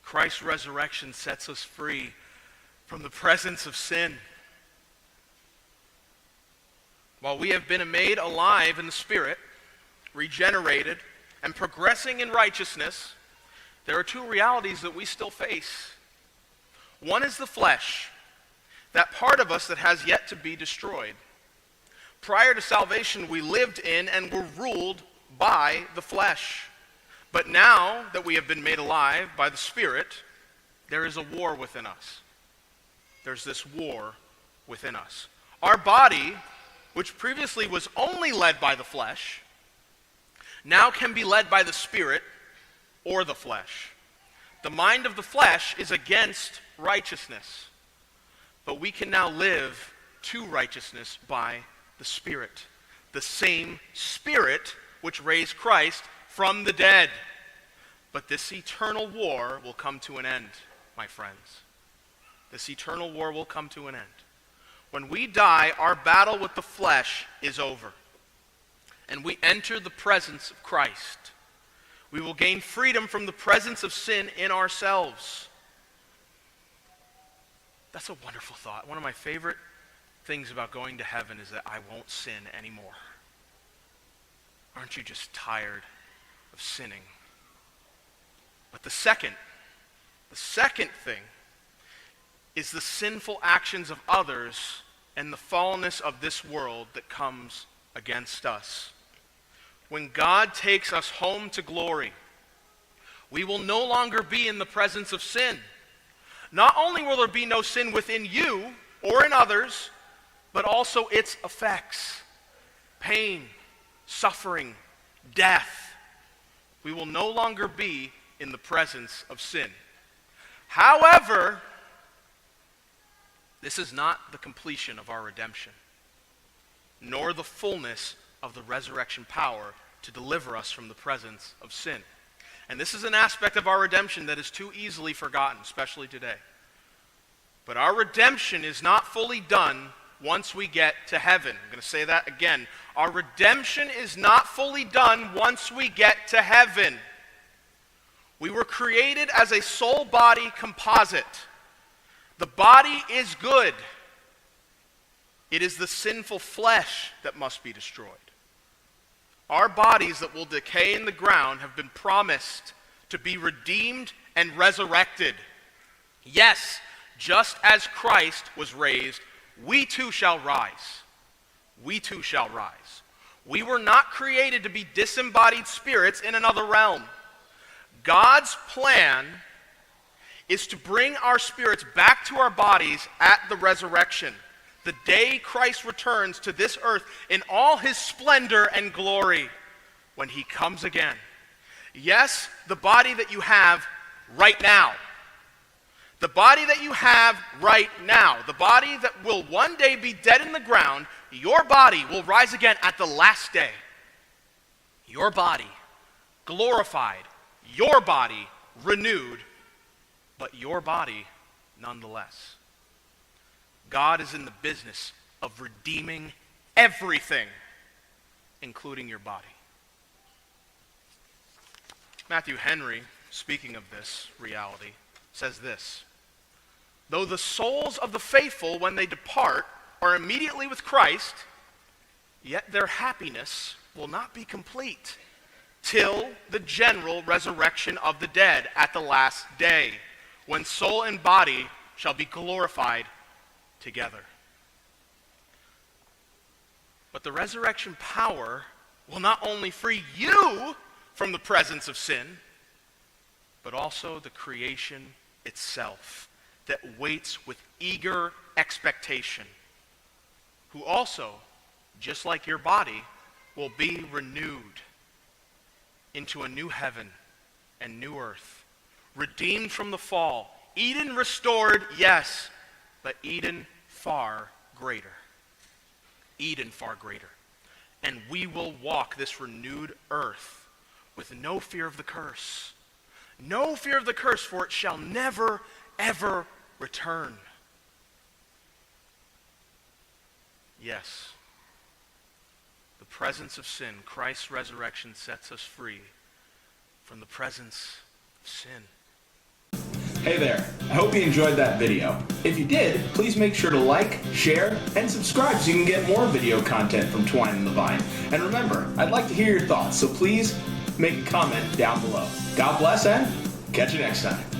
Christ's resurrection sets us free from the presence of sin. While we have been made alive in the Spirit, regenerated, and progressing in righteousness, there are two realities that we still face. One is the flesh, that part of us that has yet to be destroyed. Prior to salvation, we lived in and were ruled by the flesh. But now that we have been made alive by the Spirit, there is a war within us. There's this war within us. Our body, which previously was only led by the flesh, now can be led by the Spirit or the flesh. The mind of the flesh is against righteousness, but we can now live to righteousness by the Spirit. The same Spirit which raised Christ from the dead. But this eternal war will come to an end, my friends. This eternal war will come to an end. When we die, our battle with the flesh is over, and we enter the presence of Christ. We will gain freedom from the presence of sin in ourselves. That's a wonderful thought. One of my favorite things about going to heaven is that I won't sin anymore. Aren't you just tired of sinning? But the second thing is the sinful actions of others and the fallenness of this world that comes against us. When God takes us home to glory, we will no longer be in the presence of sin. Not only will there be no sin within you or in others, but also its effects, pain, suffering, death. We will no longer be in the presence of sin. However, this is not the completion of our redemption, nor the fullness of the resurrection power to deliver us from the presence of sin. And this is an aspect of our redemption that is too easily forgotten, especially today. But our redemption is not fully done once we get to heaven. I'm going to say that again. Our redemption is not fully done once we get to heaven. We were created as a soul-body composite. The body is good. It is the sinful flesh that must be destroyed. Our bodies that will decay in the ground have been promised to be redeemed and resurrected. Yes, just as Christ was raised, we too shall rise. We too shall rise. We were not created to be disembodied spirits in another realm. God's plan is to bring our spirits back to our bodies at the resurrection, the day Christ returns to this earth in all his splendor and glory when he comes again. Yes, the body that you have right now. The body that you have right now. The body that will one day be dead in the ground. Your body will rise again at the last day. Your body glorified. Your body renewed. But your body nonetheless. God is in the business of redeeming everything, including your body. Matthew Henry, speaking of this reality, says this: though the souls of the faithful, when they depart, are immediately with Christ, yet their happiness will not be complete till the general resurrection of the dead at the last day, when soul and body shall be glorified together. But the resurrection power will not only free you from the presence of sin, but also the creation itself that waits with eager expectation, who also, just like your body, will be renewed into a new heaven and new earth, redeemed from the fall. Eden restored, yes, but Eden far greater. Eden far greater. And we will walk this renewed earth with no fear of the curse. No fear of the curse, for it shall never, ever return. Yes, the presence of sin, Christ's resurrection sets us free from the presence of sin. Hey there, I hope you enjoyed that video. If you did, please make sure to like, share, and subscribe so you can get more video content from Twyne&TheVine. And remember, I'd like to hear your thoughts, so please make a comment down below. God bless and catch you next time.